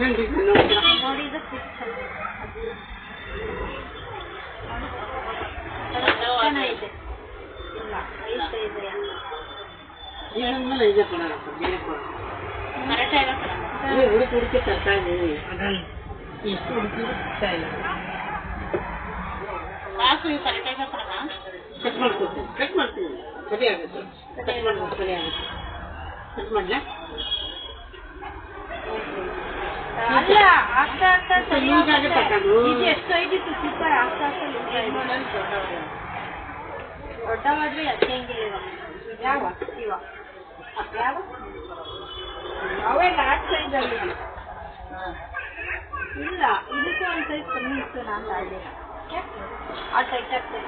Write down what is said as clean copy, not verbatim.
ನೋಡಿ ಇದು ಚೆನ್ನಾಗಿದೆ. ಇಲ್ಲ ಐತೆ ಇದೆ ಇದೆ ಕೊಡ ಹುಡುಕಿ ಹುಡುಕಿ ತರ್ತಾ ಇದ್ದೀವಿ. ಅದನ್ನು ಎಷ್ಟು ಹುಡುಕಿ ಸಿಗ್ತಾ ಇಲ್ಲ. ಕಟ್ ಮಾಡ್ಕೊಡ್ತೀನಿ, ಕಟ್ ಮಾಡ್ತೀನಿ, ಸರಿ ಆಗುತ್ತೆ. ಕಟ್ ಮಾಡ್ಬೋದು, ಸರಿ ಆಗುತ್ತೆ. ಕಟ್ ಮಾಡಲ ಅಲ್ಲ ಆಗ್ತಾ ಆಗ್ತಾ ಲೂಸ್ ಆಗುತ್ತೆ. ಇದು ಎಷ್ಟು ಐದಿತ್ತು ಸೂಪರ್ ಆಗ್ತಾ ಆಗ್ತಾ ದೊಡ್ಡವಾದ್ರೆ ಹಂಗೆ ಯಾವ ಇವ ಯಾವ ಅವೇ ಲಾಸ್ಟ್ ಸೈಜಲ್ಲಿ ಇಲ್ಲ ಇದಕ್ಕೆ ಒಂದು ಸೈಜ್ ಕಮ್ಮಿ ಇತ್ತು ನಾನು ಆ ಸೈಜ್ ಆಗ್ತದೆ.